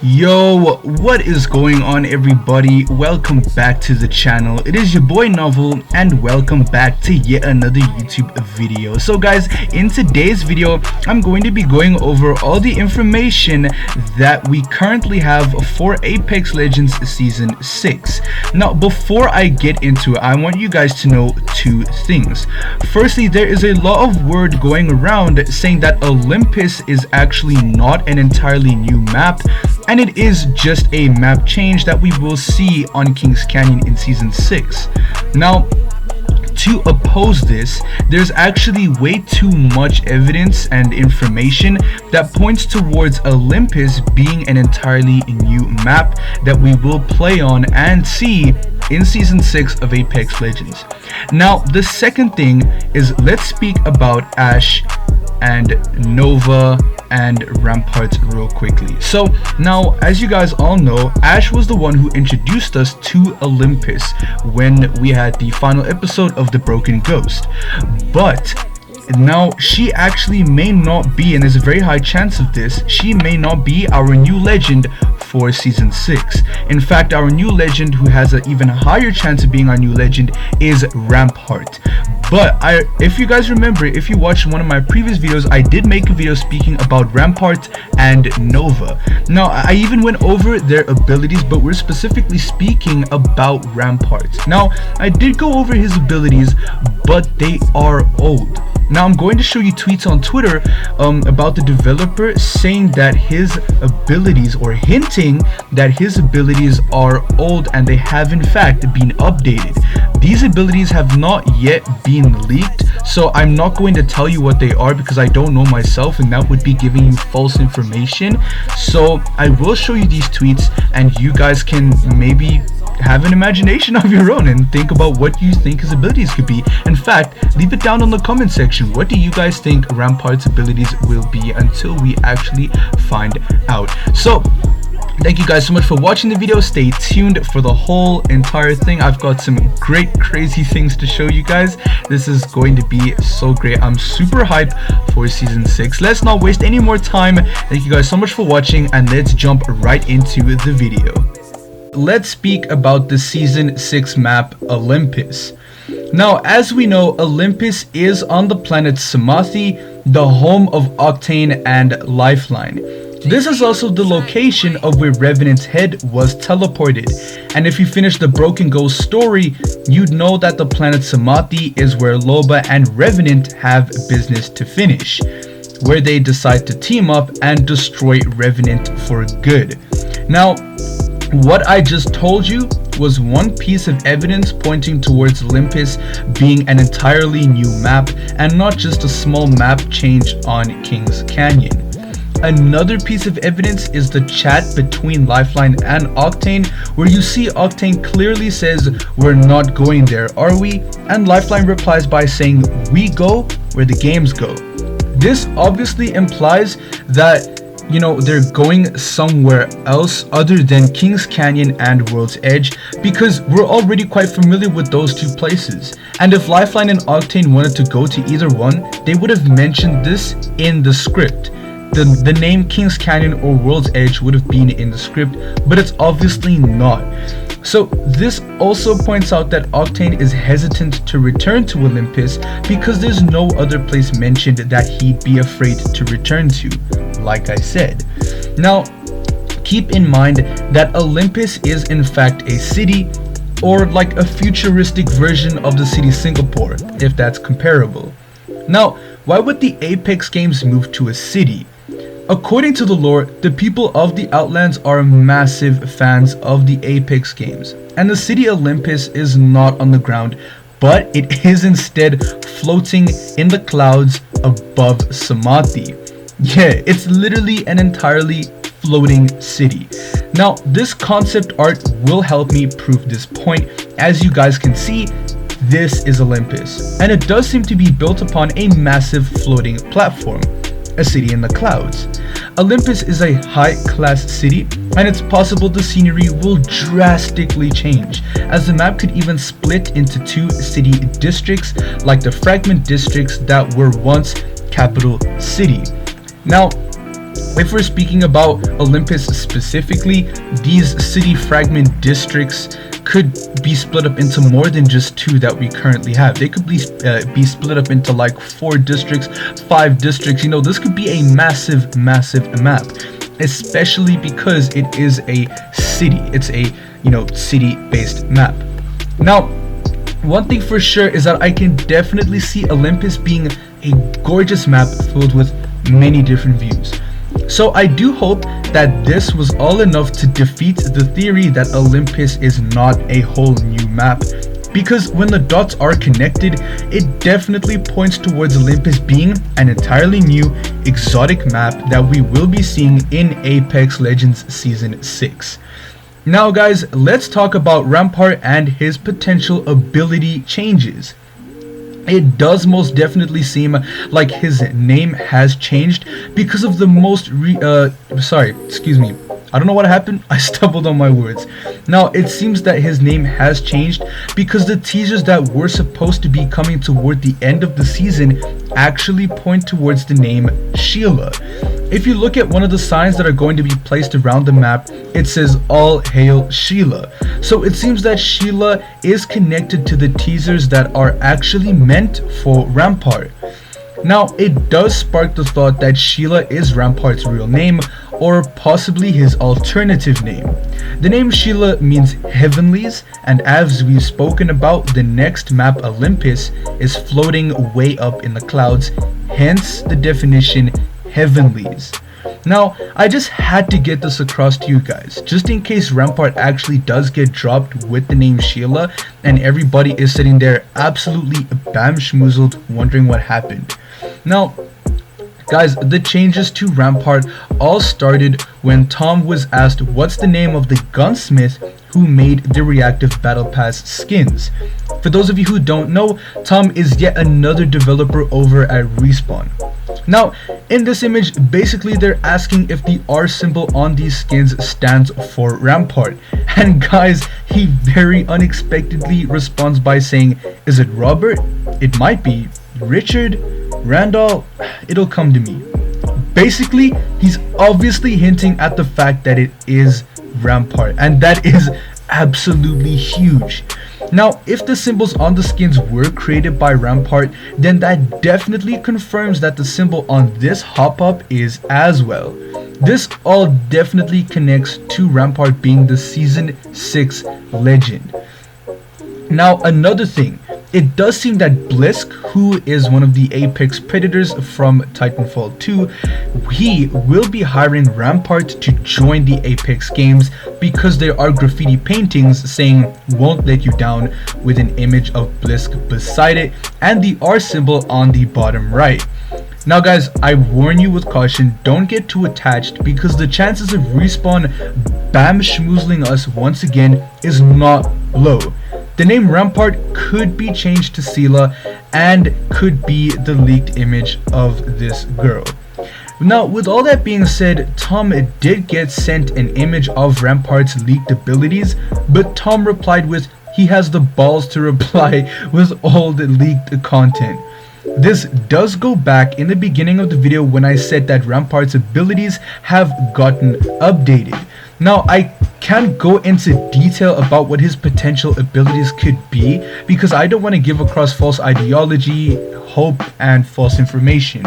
Yo, what is going on everybody? Welcome back to the channel. It is your boy Novel and welcome back to yet another YouTube video. So guys, in today's video, I'm going to be going over all the information that we currently have for Apex Legends Season 6. Now, before I get into it, I want you guys to know two things. Firstly, there is a lot of word going around saying that Olympus is actually not an entirely new map, and it is just a map change that we will see on Kings Canyon in Season 6. Now, to oppose this, there's actually way too much evidence and information that points towards Olympus being an entirely new map that we will play on and see in Season 6 of Apex Legends. Now, the second thing is, let's speak about Ash and Nova and Ramparts real quickly. So now, as you guys all know, Ash was the one who introduced us to Olympus when we had the final episode of The Broken Ghost. But now she actually may not be, and there's a very high chance of this, she may not be our new legend for Season 6. In fact, our new legend, who has an even higher chance of being our new legend, is Rampart. But if you guys remember, if you watched one of my previous videos, I did make a video speaking about Rampart and Nova. Now, I even went over their abilities, but we're specifically speaking about Rampart. Now, I did go over his abilities, but they are old. Now, I'm going to show you tweets on Twitter about the developer saying that his abilities, or hinting that his abilities, are old and they have in fact been updated. These abilities have not yet been leaked, so I'm not going to tell you what they are because I don't know myself, and that would be giving you false information. So I will show you these tweets and you guys can maybe have an imagination of your own and think about what you think his abilities could be. In fact, leave it down in the comment section. What do you guys think Rampart's abilities will be until we actually find out? So thank you guys so much for watching the video. Stay tuned for the whole entire thing. I've got some great crazy things to show you guys. This is going to be so great. I'm super hyped for Season 6. Let's not waste any more time. Thank you guys so much for watching, and let's jump right into the video. Let's speak about the Season 6 map, Olympus. Now, as we know, Olympus is on the planet Samathi, the home of Octane and Lifeline. This is also the location of where Revenant's head was teleported. And if you finish the Broken Ghost story, you'd know that the planet Samathi is where Loba and Revenant have business to finish, where they decide to team up and destroy Revenant for good. Now, what I just told you was one piece of evidence pointing towards Olympus being an entirely new map and not just a small map change on Kings Canyon. Another piece of evidence is the chat between Lifeline and Octane, where you see Octane clearly says, "We're not going there, are we?" And Lifeline replies by saying, "We go where the games go." This obviously implies that, you know, they're going somewhere else other than Kings Canyon and World's Edge, because we're already quite familiar with those two places. And if Lifeline and Octane wanted to go to either one, they would have mentioned this in the script. The name Kings Canyon or World's Edge would have been in the script, but it's obviously not. So this also points out that Octane is hesitant to return to Olympus because there's no other place mentioned that he'd be afraid to return to, like I said. Now, keep in mind that Olympus is in fact a city, or like a futuristic version of the city Singapore, if that's comparable. Now, why would the Apex games move to a city? According to the lore, the people of the Outlands are massive fans of the Apex games, and the city Olympus is not on the ground, but it is instead floating in the clouds above Samathi. Yeah, it's literally an entirely floating city. Now, this concept art will help me prove this point. As you guys can see, this is Olympus, and it does seem to be built upon a massive floating platform, a city in the clouds. Olympus is a high-class city, and it's possible the scenery will drastically change, as the map could even split into two city districts, like the fragment districts that were once Capital City. Now, If we're speaking about Olympus specifically, these city fragment districts could be split up into more than just 2 that we currently have. They could be split up into like 4 districts, 5 districts. You know, this could be a massive map, especially because it is a city. It's a, you know, city-based map. Now, one thing for sure is that I can definitely see Olympus being a gorgeous map filled with many different views. So I do hope that this was all enough to defeat the theory that Olympus is not a whole new map, because when the dots are connected, it definitely points towards Olympus being an entirely new exotic map that we will be seeing in Apex Legends Season 6. Now guys, let's talk about Rampart and his potential ability changes. It does most definitely seem like his name has changed because of the most I don't know what happened. I stumbled on my words. Now, it seems that his name has changed because the teasers that were supposed to be coming toward the end of the season actually point towards the name Sheila. If you look at one of the signs that are going to be placed around the map, it says "All Hail Sheila." So it seems that Sheila is connected to the teasers that are actually meant for Rampart. Now, it does spark the thought that Sheila is Rampart's real name, or possibly his alternative name. The name Sheila means heavenlies, and as we've spoken about, the next map, Olympus, is floating way up in the clouds, hence the definition heavenlies. Now, I just had to get this across to you guys, just in case Rampart actually does get dropped with the name Sheila, and everybody is sitting there absolutely bam-schmoozled wondering what happened. Now, guys, the changes to Rampart all started when Tom was asked what's the name of the gunsmith who made the reactive battle pass skins. For those of you who don't know, Tom is yet another developer over at Respawn. Now, in this image, basically they're asking if the R symbol on these skins stands for Rampart. And guys, he very unexpectedly responds by saying, "Is it Robert? It might be. Richard? Randall? It'll come to me." Basically, he's obviously hinting at the fact that it is Rampart, and that is absolutely huge. Now, if the symbols on the skins were created by Rampart, then that definitely confirms that the symbol on this hop-up is as well. This all definitely connects to Rampart being the Season 6 legend. Now, another thing, it does seem that Blisk, who is one of the Apex Predators from Titanfall 2, he will be hiring Rampart to join the Apex games because there are graffiti paintings saying "Won't let you down" with an image of Blisk beside it and the R symbol on the bottom right. Now guys, I warn you with caution, don't get too attached because the chances of Respawn bam-schmoozling us once again is not low. The name Rampart could be changed to Sheila and could be the leaked image of this girl. Now, with all that being said, Tom did get sent an image of Rampart's leaked abilities, but Tom replied with, he has the balls to reply with all the leaked content. This does go back in the beginning of the video when I said that Rampart's abilities have gotten updated. Now, I can't go into detail about what his potential abilities could be because I don't want to give across false ideology, hope, and false information.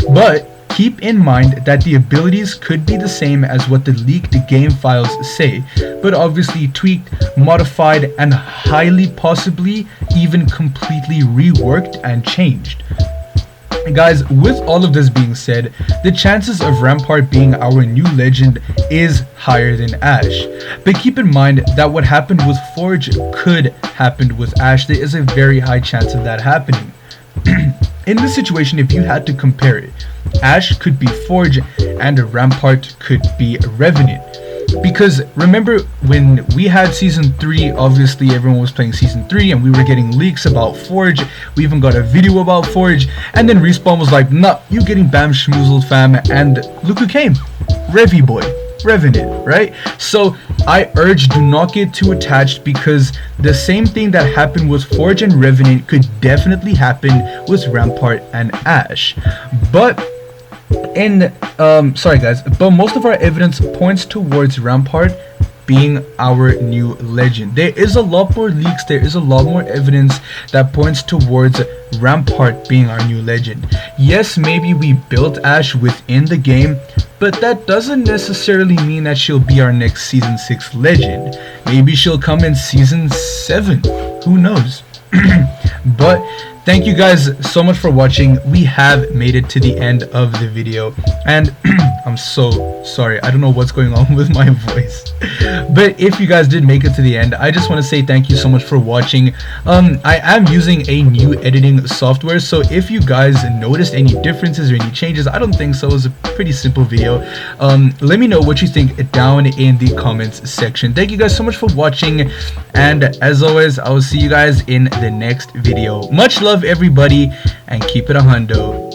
But keep in mind that the abilities could be the same as what the leaked game files say, but obviously tweaked, modified, and highly possibly even completely reworked and changed. Guys, with all of this being said, the chances of Rampart being our new legend is higher than Ash. But keep in mind that what happened with Forge could happen with Ash. There is a very high chance of that happening. In this situation, if you had to compare it, Ash could be Forge and Rampart could be Revenant. Because remember when we had Season 3, obviously everyone was playing Season 3 and we were getting leaks about Forge. We even got a video about Forge, and then Respawn was like, nah, you getting bam-schmoozled, fam, and look who came, Revy boy, Revenant, right? So I urge, do not get too attached because the same thing that happened with Forge and Revenant could definitely happen with Rampart and Ash. But sorry guys, but most of our evidence points towards Rampart being our new legend. There is a lot more leaks, there is a lot more evidence that points towards Rampart being our new legend. Yes, maybe we built Ash within the game, but that doesn't necessarily mean that she'll be our next season 6 legend. Maybe she'll come in season 7, who knows. But thank you guys so much for watching. We have made it to the end of the video, and I'm so sorry, I don't know what's going on with my voice, but if you guys did make it to the end, I just want to say thank you so much for watching. I am using a new editing software, so if you guys noticed any differences or any changes, I don't think so. It was a pretty simple video. Let me know what you think down in the comments section. Thank you guys so much for watching, and as always, I will see you guys in the next video. Much love everybody, and keep it a hundo.